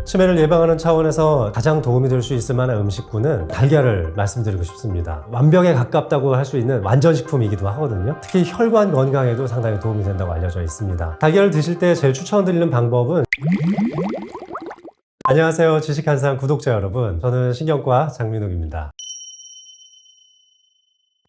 치매를 예방하는 차원에서 가장 도움이 될 수 있을 만한 음식군은 달걀을 말씀드리고 싶습니다. 완벽에 가깝다고 할 수 있는 완전식품이기도 하거든요. 특히 혈관 건강에도 상당히 도움이 된다고 알려져 있습니다. 달걀을 드실 때 제일 추천드리는 방법은 안녕하세요, 지식한상 구독자 여러분, 저는 신경과 장민욱입니다.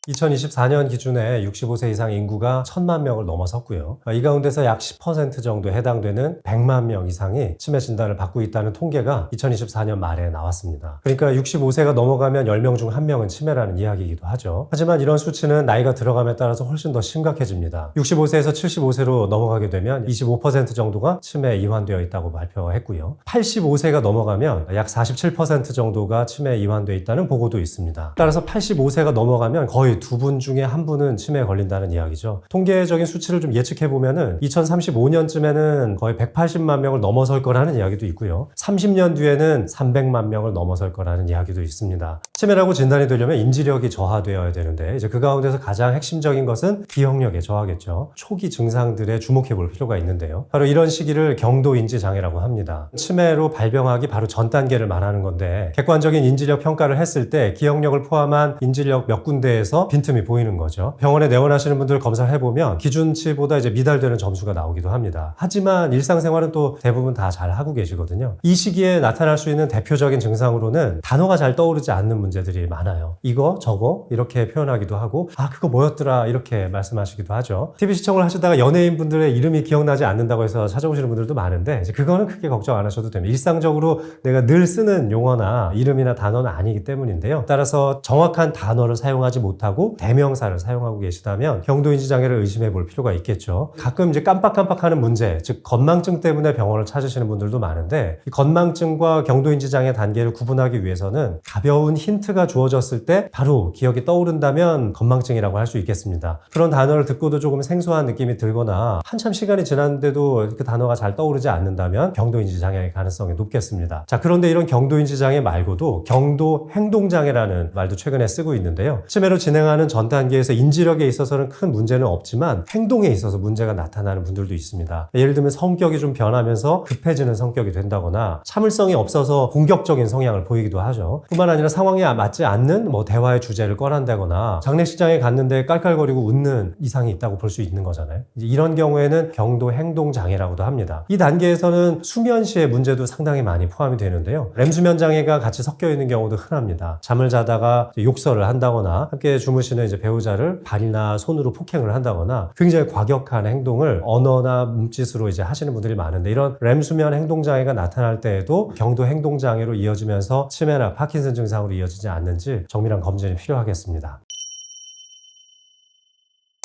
2024년 기준에 65세 이상 인구가 1000만 명을 넘어섰고요. 이 가운데서 약 10% 정도에 해당되는 100만 명 이상이 치매 진단을 받고 있다는 통계가 2024년 말에 나왔습니다. 그러니까 65세가 넘어가면 10명 중 1명은 치매라는 이야기이기도 하죠. 하지만 이런 수치는 나이가 들어감에 따라서 훨씬 더 심각해집니다. 65세에서 75세로 넘어가게 되면 25% 정도가 치매에 이환되어 있다고 발표했고요. 85세가 넘어가면 약 47% 정도가 치매에 이환되어 있다는 보고도 있습니다. 따라서 85세가 넘어가면 거의 2분 중에 1분은 치매에 걸린다는 이야기죠. 통계적인 수치를 좀 예측해보면은 2035년쯤에는 거의 180만 명을 넘어설 거라는 이야기도 있고요. 30년 뒤에는 300만 명을 넘어설 거라는 이야기도 있습니다. 치매라고 진단이 되려면 인지력이 저하되어야 되는데 이제 그 가운데서 가장 핵심적인 것은 기억력의 저하겠죠. 초기 증상들에 주목해 볼 필요가 있는데요. 바로 이런 시기를 경도인지 장애라고 합니다. 치매로 발병하기 바로 전 단계를 말하는 건데 객관적인 인지력 평가를 했을 때 기억력을 포함한 인지력 몇 군데에서 빈틈이 보이는 거죠. 병원에 내원하시는 분들 검사를 해보면 기준치보다 이제 미달되는 점수가 나오기도 합니다. 하지만 일상생활은 또 대부분 다 잘 하고 계시거든요. 이 시기에 나타날 수 있는 대표적인 증상으로는 단어가 잘 떠오르지 않는 문제들이 많아요. 이거 저거 이렇게 표현하기도 하고 그거 뭐였더라 이렇게 말씀하시기도 하죠. TV 시청을 하시다가 연예인분들의 이름이 기억나지 않는다고 해서 찾아오시는 분들도 많은데 이제 그거는 크게 걱정 안 하셔도 됩니다. 일상적으로 내가 늘 쓰는 용어나 이름이나 단어는 아니기 때문인데요. 따라서 정확한 단어를 사용하지 못하고 대명사를 사용하고 계시다면 경도인지 장애를 의심해 볼 필요가 있겠죠. 가끔 이제 깜빡깜빡하는 문제, 즉 건망증 때문에 병원을 찾으시는 분들도 많은데 이 건망증과 경도인지 장애 단계를 구분하기 위해서는 가벼운 힌트가 주어졌을 때 바로 기억이 떠오른다면 건망증이라고 할 수 있겠습니다. 그런 단어를 듣고도 조금 생소한 느낌이 들거나 한참 시간이 지났는데도 그 단어가 잘 떠오르지 않는다면 경도인지 장애의 가능성이 높겠습니다. 자, 그런데 이런 경도인지 장애 말고도 경도 행동장애라는 말도 최근에 쓰고 있는데요. 치매로 진행하는 전 단계에서 인지력에 있어서는 큰 문제는 없지만 행동에 있어서 문제가 나타나는 분들도 있습니다. 예를 들면 성격이 좀 변하면서 급해지는 성격이 된다거나 참을성이 없어서 공격적인 성향을 보이기도 하죠. 뿐만 아니라 상황에 맞지 않는 대화의 주제를 꺼낸다거나 장례식장에 갔는데 깔깔거리고 웃는 이상이 있다고 볼 수 있는 거잖아요. 이제 이런 경우에는 경도 행동 장애라고도 합니다. 이 단계에서는 수면 시의 문제도 상당히 많이 포함이 되는데요. 렘수면 장애가 같이 섞여 있는 경우도 흔합니다. 잠을 자다가 욕설을 한다거나 함께 주무시는 이제 배우자를 발이나 손으로 폭행을 한다거나 굉장히 과격한 행동을 언어나 몸짓으로 이제 하시는 분들이 많은데 이런 렘수면 행동장애가 나타날 때에도 경도 행동장애로 이어지면서 치매나 파킨슨 증상으로 이어지지 않는지 정밀한 검진이 필요하겠습니다.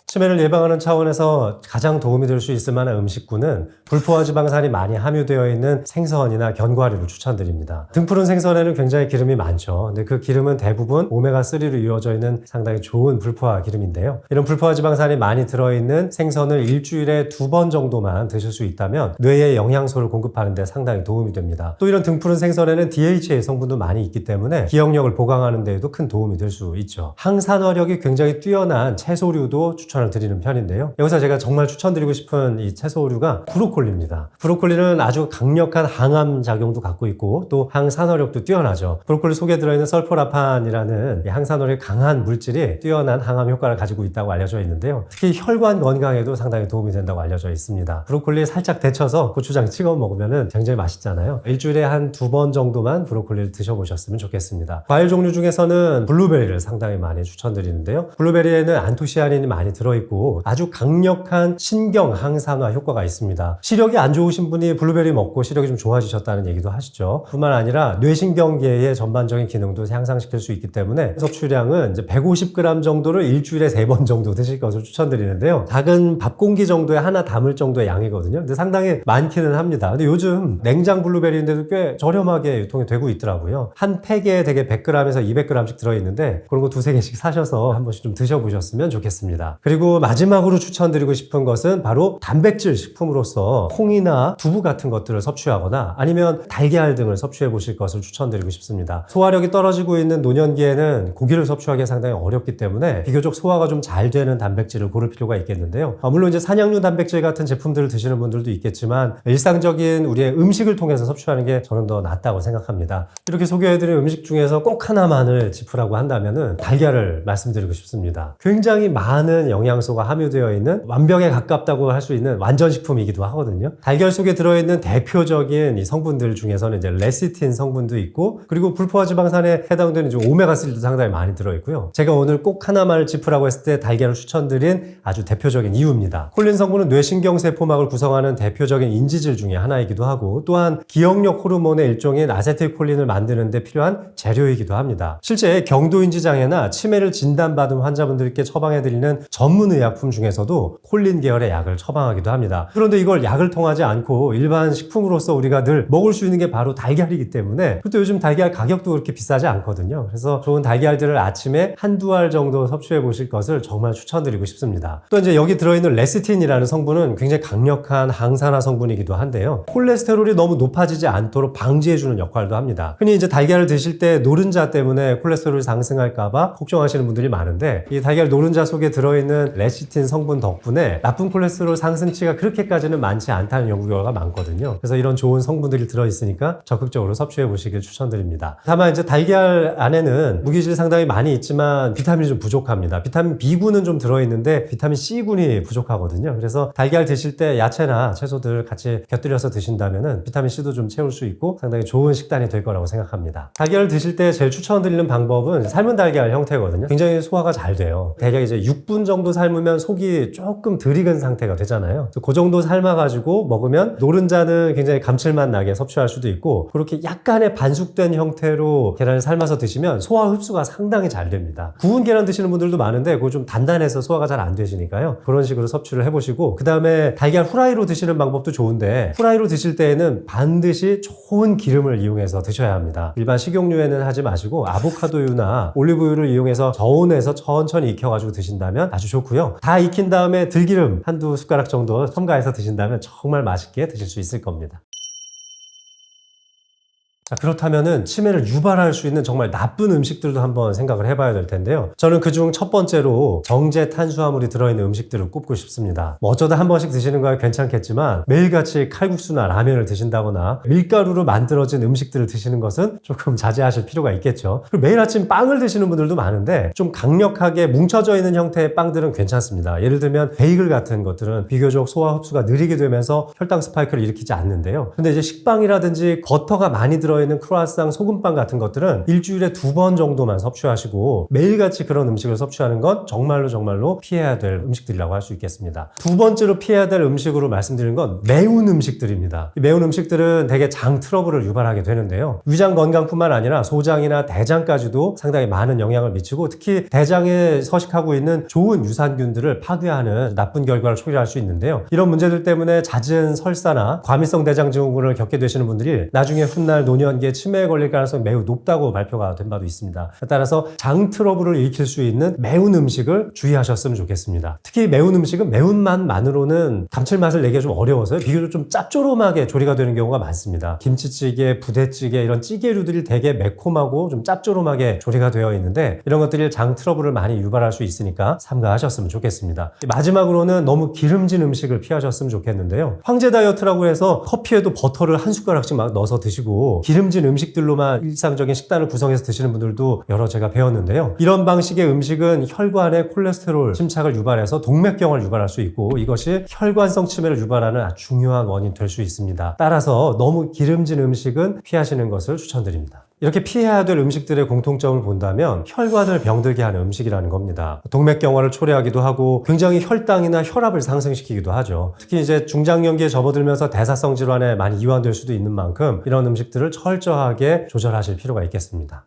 치매를 예방하는 차원에서 가장 도움이 될 수 있을 만한 음식군은 불포화 지방산이 많이 함유되어 있는 생선이나 견과류를 추천드립니다. 등푸른 생선에는 굉장히 기름이 많죠. 근데 그 기름은 대부분 오메가3로 이루어져 있는 상당히 좋은 불포화 기름인데요. 이런 불포화 지방산이 많이 들어있는 생선을 일주일에 2번 정도만 드실 수 있다면 뇌에 영양소를 공급하는 데 상당히 도움이 됩니다. 또 이런 등푸른 생선에는 DHA 성분도 많이 있기 때문에 기억력을 보강하는 데에도 큰 도움이 될 수 있죠. 항산화력이 굉장히 뛰어난 채소류도 추천을 드리는 편인데요. 여기서 제가 정말 추천드리고 싶은 이 채소류가 브로콜리입니다. 브로콜리는 아주 강력한 항암 작용도 갖고 있고 또 항산화력도 뛰어나죠. 브로콜리 속에 들어있는 설포라판이라는 항산화력이 강한 물질이 뛰어난 항암 효과를 가지고 있다고 알려져 있는데요. 특히 혈관 건강에도 상당히 도움이 된다고 알려져 있습니다. 브로콜리 살짝 데쳐서 고추장 찍어 먹으면 굉장히 맛있잖아요. 일주일에 한 2번 정도만 브로콜리를 드셔보셨으면 좋겠습니다. 과일 종류 중에서는 블루베리를 상당히 많이 추천드리는데요. 블루베리에는 안토시아닌이 많이 들어있고 아주 강력한 신경 항산화 효과가 있습니다. 시력이 안 좋으신 분이 블루베리 먹고 시력이 좀 좋아지셨다는 얘기도 하시죠. 뿐만 아니라 뇌신경계의 전반적인 기능도 향상시킬 수 있기 때문에 섭취량은 이제 150g 정도를 일주일에 3번 정도 드실 것을 추천드리는데요. 작은 밥 공기 정도에 하나 담을 정도의 양이거든요. 근데 상당히 많기는 합니다. 근데 요즘 냉장 블루베리인데도 꽤 저렴하게 유통이 되고 있더라고요. 한 팩에 되게 100g에서 200g씩 들어있는데 그런 거 2-3개씩 사셔서 한 번씩 좀 드셔보셨으면 좋겠습니다. 그리고 그리고 마지막으로 추천드리고 싶은 것은 바로 단백질 식품으로서 콩이나 두부 같은 것들을 섭취하거나 아니면 달걀 등을 섭취해 보실 것을 추천드리고 싶습니다. 소화력이 떨어지고 있는 노년기에는 고기를 섭취하기가 상당히 어렵기 때문에 비교적 소화가 좀 잘 되는 단백질을 고를 필요가 있겠는데요. 물론 이제 산양류 단백질 같은 제품들을 드시는 분들도 있겠지만 일상적인 우리의 음식을 통해서 섭취하는 게 저는 더 낫다고 생각합니다. 이렇게 소개해드린 음식 중에서 꼭 하나만을 짚으라고 한다면은 달걀을 말씀드리고 싶습니다. 굉장히 많은 영양소가 함유되어 있는 완벽에 가깝다고 할 수 있는 완전식품이기도 하거든요. 달걀 속에 들어있는 대표적인 이 성분들 중에서는 이제 레시틴 성분도 있고, 그리고 불포화 지방산에 해당되는 이제 오메가3도 상당히 많이 들어있고요. 제가 오늘 꼭 하나만을 짚으라고 했을 때 달걀을 추천드린 아주 대표적인 이유입니다. 콜린 성분은 뇌신경세포막을 구성하는 대표적인 인지질 중에 하나이기도 하고, 또한 기억력 호르몬의 일종인 아세틸콜린을 만드는 데 필요한 재료이기도 합니다. 실제 경도인지장애나 치매를 진단받은 환자분들께 처방해드리는 전문의약품 중에서도 콜린 계열의 약을 처방하기도 합니다. 그런데 이걸 약을 통하지 않고 일반 식품으로서 우리가 늘 먹을 수 있는 게 바로 달걀이기 때문에, 또 요즘 달걀 가격도 그렇게 비싸지 않거든요. 그래서 좋은 달걀들을 아침에 한두 알 정도 섭취해 보실 것을 정말 추천드리고 싶습니다. 또 이제 여기 들어있는 레시틴이라는 성분은 굉장히 강력한 항산화 성분이기도 한데요. 콜레스테롤이 너무 높아지지 않도록 방지해주는 역할도 합니다. 흔히 이제 달걀을 드실 때 노른자 때문에 콜레스테롤이 상승할까봐 걱정하시는 분들이 많은데, 이 달걀 노른자 속에 들어있는 레시틴 성분 덕분에 나쁜 콜레스테롤 상승치가 그렇게까지는 많지 않다는 연구 결과가 많거든요. 그래서 이런 좋은 성분들이 들어있으니까 적극적으로 섭취해 보시길 추천드립니다. 다만 이제 달걀 안에는 무기질 상당히 많이 있지만 비타민이 좀 부족합니다. 비타민 B군은 좀 들어있는데 비타민 C군이 부족하거든요. 그래서 달걀 드실 때 야채나 채소들 같이 곁들여서 드신다면은 비타민 C도 좀 채울 수 있고 상당히 좋은 식단이 될 거라고 생각합니다. 달걀을 드실 때 제일 추천드리는 방법은 삶은 달걀 형태거든요. 굉장히 소화가 잘 돼요. 대략 이제 6분 정도 삶으면 속이 조금 덜 익은 상태가 되잖아요. 그 정도 삶아가지고 먹으면 노른자는 굉장히 감칠맛 나게 섭취할 수도 있고, 그렇게 약간의 반숙된 형태로 계란을 삶아서 드시면 소화 흡수가 상당히 잘 됩니다. 구운 계란 드시는 분들도 많은데 그거 좀 단단해서 소화가 잘 안 되시니까요. 그런 식으로 섭취를 해보시고, 그 다음에 달걀 후라이로 드시는 방법도 좋은데, 후라이로 드실 때에는 반드시 좋은 기름을 이용해서 드셔야 합니다. 일반 식용유에는 하지 마시고 아보카도유나 올리브유를 이용해서 저온에서 천천히 익혀가지고 드신다면 아주 좋고요. 다 익힌 다음에 들기름 한두 숟가락 정도 첨가해서 드신다면 정말 맛있게 드실 수 있을 겁니다. 자, 그렇다면은 치매를 유발할 수 있는 정말 나쁜 음식들도 한번 생각을 해봐야 될 텐데요. 저는 그중 첫 번째로 정제 탄수화물이 들어있는 음식들을 꼽고 싶습니다. 어쩌다 한 번씩 드시는 거야 괜찮겠지만 매일같이 칼국수나 라면을 드신다거나 밀가루로 만들어진 음식들을 드시는 것은 조금 자제하실 필요가 있겠죠. 그리고 매일 아침 빵을 드시는 분들도 많은데 좀 강력하게 뭉쳐져 있는 형태의 빵들은 괜찮습니다. 예를 들면 베이글 같은 것들은 비교적 소화 흡수가 느리게 되면서 혈당 스파이크를 일으키지 않는데요. 근데 이제 식빵이라든지 버터가 많이 들어있는 크루아상, 소금빵 같은 것들은 일주일에 2번 정도만 섭취하시고 매일같이 그런 음식을 섭취하는 건 정말로 피해야 될 음식들이라고 할 수 있겠습니다. 두 번째로 피해야 될 음식으로 말씀드리는 건 매운 음식들입니다. 이 매운 음식들은 대개 장 트러블을 유발하게 되는데요. 위장 건강뿐만 아니라 소장이나 대장까지도 상당히 많은 영향을 미치고, 특히 대장에 서식하고 있는 좋은 유산균들을 파괴하는 나쁜 결과를 초래할 수 있는데요. 이런 문제들 때문에 잦은 설사나 과민성 대장 증후군을 겪게 되시는 분들이 나중에 훗날 노년기에 치매에 걸릴 가능성이 매우 높다고 발표가 된 바도 있습니다. 따라서 장 트러블을 일으킬 수 있는 매운 음식을 주의하셨으면 좋겠습니다. 특히 매운 음식은 매운맛만으로는 감칠맛을 내기가 좀 어려워서요. 비교적 좀 짭조름하게 조리가 되는 경우가 많습니다. 김치찌개, 부대찌개 이런 찌개류들이 되게 매콤하고 좀 짭조름하게 조리가 되어 있는데 이런 것들이 장 트러블을 많이 유발할 수 있으니까 삼가하셨으면 좋겠습니다. 마지막으로는 너무 기름진 음식을 피하셨으면 좋겠는데요. 황제 다이어트라고 해서 커피에도 버터를 한 숟가락씩 막 넣어서 드시고 기름진 음식들로만 일상적인 식단을 구성해서 드시는 분들도 여러 제가 배웠는데요. 이런 방식의 음식은 혈관의 콜레스테롤 침착을 유발해서 동맥경화를 유발할 수 있고, 이것이 혈관성 치매를 유발하는 아주 중요한 원인 될 수 있습니다. 따라서 너무 기름진 음식은 피하시는 것을 추천드립니다. 이렇게 피해야 될 음식들의 공통점을 본다면 혈관을 병들게 하는 음식이라는 겁니다. 동맥경화를 초래하기도 하고 굉장히 혈당이나 혈압을 상승시키기도 하죠. 특히 이제 중장년기에 접어들면서 대사성 질환에 많이 이완될 수도 있는 만큼 이런 음식들을 철저하게 조절하실 필요가 있겠습니다.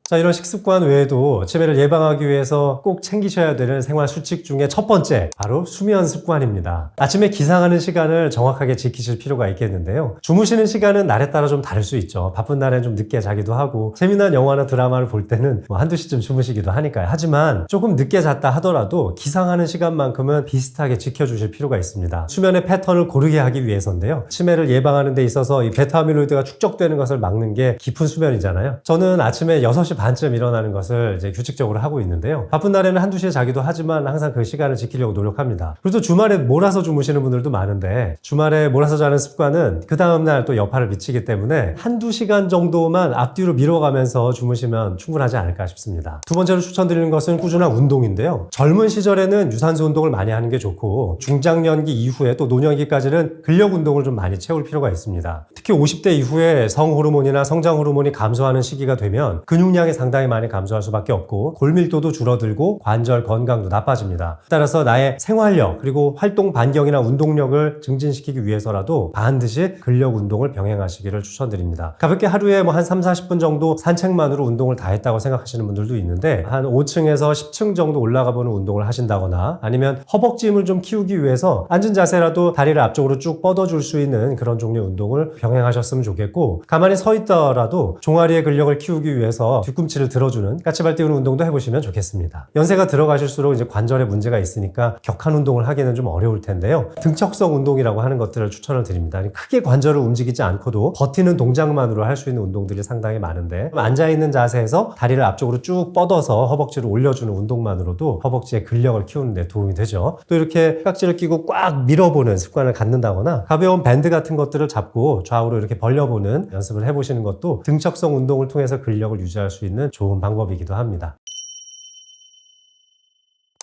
자, 이런 식습관 외에도 치매를 예방하기 위해서 꼭 챙기셔야 되는 생활 수칙 중에 첫 번째, 바로 수면 습관입니다. 아침에 기상하는 시간을 정확하게 지키실 필요가 있겠는데요. 주무시는 시간은 날에 따라 좀 다를 수 있죠. 바쁜 날엔 좀 늦게 자기도 하고 재미난 영화나 드라마를 볼 때는 한두 시쯤 주무시기도 하니까요. 하지만 조금 늦게 잤다 하더라도 기상하는 시간만큼은 비슷하게 지켜주실 필요가 있습니다. 수면의 패턴을 고르게 하기 위해서인데요. 치매를 예방하는 데 있어서 이 베타아밀로이드가 축적되는 것을 막는 게 깊은 수면이잖아요. 저는 아침에 6시 반쯤 일어나는 것을 이제 규칙적으로 하고 있는데요. 바쁜 날에는 한두 시에 자기도 하지만 항상 그 시간을 지키려고 노력합니다. 그리고 또 주말에 몰아서 주무시는 분들도 많은데 주말에 몰아서 자는 습관은 그 다음날 또 여파를 미치기 때문에 한두 시간 정도만 앞뒤로 미뤄가면서 주무시면 충분하지 않을까 싶습니다. 두 번째로 추천드리는 것은 꾸준한 운동인데요. 젊은 시절에는 유산소 운동을 많이 하는 게 좋고 중장년기 이후에 또 노년기까지는 근력 운동을 좀 많이 채울 필요가 있습니다. 특히 50대 이후에 성호르몬이나 성장 호르몬이 감소하는 시기가 되면 근육량이 상당히 많이 감소할 수밖에 없고 골밀도도 줄어들고 관절 건강도 나빠집니다. 따라서 나의 생활력 그리고 활동 반경이나 운동력을 증진시키기 위해서라도 반드시 근력 운동을 병행하시기를 추천드립니다. 가볍게 하루에 한 3-40분 정도 산책만으로 운동을 다 했다고 생각하시는 분들도 있는데 한 5층에서 10층 정도 올라가 보는 운동을 하신다거나 아니면 허벅지 힘을 좀 키우기 위해서 앉은 자세라도 다리를 앞쪽으로 쭉 뻗어줄 수 있는 그런 종류의 운동을 병행하셨으면 좋겠고 가만히 서 있더라도 종아리의 근력을 키우기 위해서 뒤꿈치를 들어주는 까치발 띄우는 운동도 해보시면 좋겠습니다. 연세가 들어가실수록 이제 관절에 문제가 있으니까 격한 운동을 하기는 좀 어려울 텐데요. 등척성 운동이라고 하는 것들을 추천을 드립니다. 크게 관절을 움직이지 않고도 버티는 동작만으로 할 수 있는 운동들이 상당히 많은데 앉아있는 자세에서 다리를 앞쪽으로 쭉 뻗어서 허벅지를 올려주는 운동만으로도 허벅지의 근력을 키우는 데 도움이 되죠. 또 이렇게 깍지를 끼고 꽉 밀어보는 습관을 갖는다거나 가벼운 밴드 같은 것들을 잡고 좌우로 이렇게 벌려보는 연습을 해보시는 것도 등척성 운동을 통해서 근력을 유지할 수 있는 좋은 방법이기도 합니다.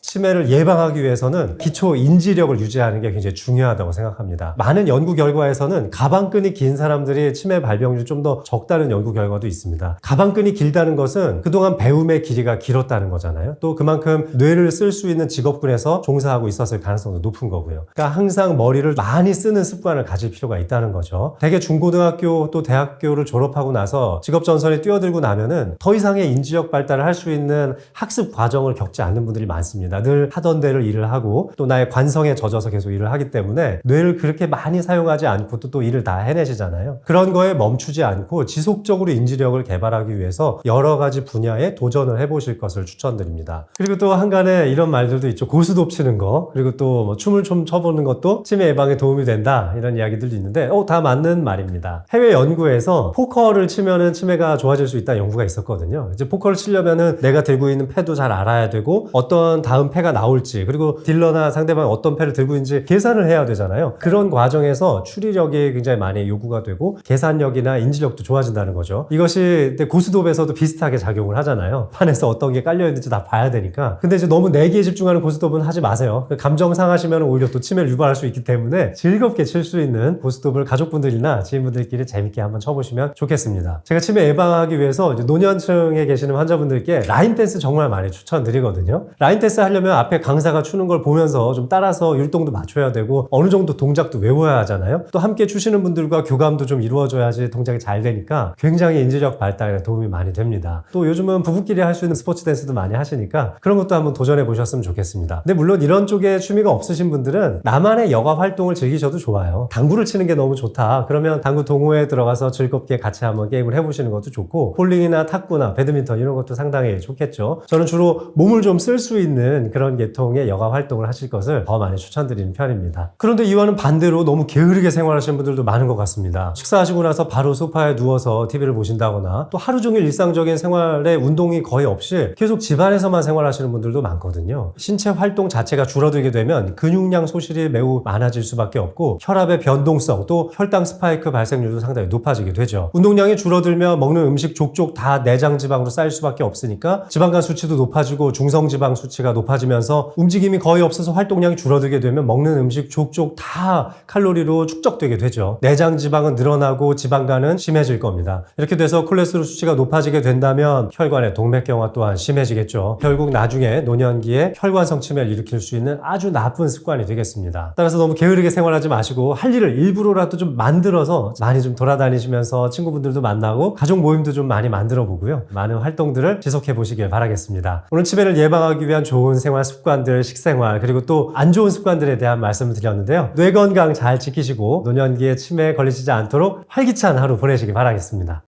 치매를 예방하기 위해서는 기초 인지력을 유지하는 게 굉장히 중요하다고 생각합니다. 많은 연구 결과에서는 가방끈이 긴 사람들이 치매 발병률이 좀 더 적다는 연구 결과도 있습니다. 가방끈이 길다는 것은 그동안 배움의 길이가 길었다는 거잖아요. 또 그만큼 뇌를 쓸 수 있는 직업군에서 종사하고 있었을 가능성도 높은 거고요. 그러니까 항상 머리를 많이 쓰는 습관을 가질 필요가 있다는 거죠. 대개 중고등학교 또 대학교를 졸업하고 나서 직업전선에 뛰어들고 나면은 더 이상의 인지력 발달을 할 수 있는 학습 과정을 겪지 않는 분들이 많습니다. 늘 하던 대로 일을 하고 또 나의 관성에 젖어서 계속 일을 하기 때문에 뇌를 그렇게 많이 사용하지 않고 또 일을 다 해내시잖아요. 그런 거에 멈추지 않고 지속적으로 인지력을 개발하기 위해서 여러 가지 분야에 도전을 해보실 것을 추천드립니다. 그리고 또 한간에 이런 말들도 있죠. 고스톱 치는 거 그리고 또 춤을 좀 춰보는 것도 치매 예방에 도움이 된다 이런 이야기들도 있는데 다 맞는 말입니다. 해외 연구에서 포커를 치면은 치매가 좋아질 수 있다는 연구가 있었거든요. 이제 포커를 치려면은 내가 들고 있는 패도 잘 알아야 되고 어떤 다음 패가 나올지 그리고 딜러나 상대방이 어떤 패를 들고 있는지 계산을 해야 되잖아요. 그런 과정에서 추리력이 굉장히 많이 요구가 되고 계산력이나 인지력도 좋아진다는 거죠. 이것이 고스톱에서도 비슷하게 작용을 하잖아요. 판에서 어떤 게 깔려있는지 다 봐야 되니까. 근데 이제 너무 내기에 집중하는 고스톱은 하지 마세요. 감정 상하시면 오히려 또 치매를 유발할 수 있기 때문에 즐겁게 칠 수 있는 고스톱을 가족분들이나 지인분들끼리 재밌게 한번 쳐보시면 좋겠습니다. 제가 치매 예방하기 위해서 이제 노년층에 계시는 환자분들께 라인 댄스 정말 많이 추천드리거든요. 라인 댄스 하려면 앞에 강사가 추는 걸 보면서 좀 따라서 율동도 맞춰야 되고 어느 정도 동작도 외워야 하잖아요. 또 함께 추시는 분들과 교감도 좀 이루어져야지 동작이 잘 되니까 굉장히 인지력 발달에 도움이 많이 됩니다. 또 요즘은 부부끼리 할 수 있는 스포츠 댄스도 많이 하시니까 그런 것도 한번 도전해 보셨으면 좋겠습니다. 근데 물론 이런 쪽에 취미가 없으신 분들은 나만의 여가 활동을 즐기셔도 좋아요. 당구를 치는 게 너무 좋다. 그러면 당구 동호회에 들어가서 즐겁게 같이 한번 게임을 해보시는 것도 좋고 볼링이나 탁구나 배드민턴 이런 것도 상당히 좋겠죠. 저는 주로 몸을 좀 쓸 수 있는 그런 계통의 여가 활동을 하실 것을 더 많이 추천드리는 편입니다. 그런데 이와는 반대로 너무 게으르게 생활하시는 분들도 많은 것 같습니다. 식사하시고 나서 바로 소파에 누워서 TV를 보신다거나 또 하루 종일 일상적인 생활에 운동이 거의 없이 계속 집안에서만 생활하시는 분들도 많거든요. 신체 활동 자체가 줄어들게 되면 근육량 소실이 매우 많아질 수밖에 없고 혈압의 변동성 또 혈당 스파이크 발생률도 상당히 높아지게 되죠. 운동량이 줄어들면 먹는 음식 족족 다 내장 지방으로 쌓일 수밖에 없으니까 지방간 수치도 높아지고 중성지방 수치가 높아지고 높아지면서 움직임이 거의 없어서 활동량이 줄어들게 되면 먹는 음식 족족 다 칼로리로 축적되게 되죠. 내장 지방은 늘어나고 지방간은 심해질 겁니다. 이렇게 돼서 콜레스테롤 수치가 높아지게 된다면 혈관의 동맥경화 또한 심해지겠죠. 결국 나중에 노년기에 혈관성 치매를 일으킬 수 있는 아주 나쁜 습관이 되겠습니다. 따라서 너무 게으르게 생활하지 마시고 할 일을 일부러라도 좀 만들어서 많이 좀 돌아다니시면서 친구분들도 만나고 가족 모임도 좀 많이 만들어 보고요. 많은 활동들을 지속해 보시길 바라겠습니다. 오늘 치매를 예방하기 위한 좋은 생활 습관들, 식생활, 그리고 또 안 좋은 습관들에 대한 말씀을 드렸는데요. 뇌 건강 잘 지키시고 노년기에 치매에 걸리시지 않도록 활기찬 하루 보내시길 바라겠습니다.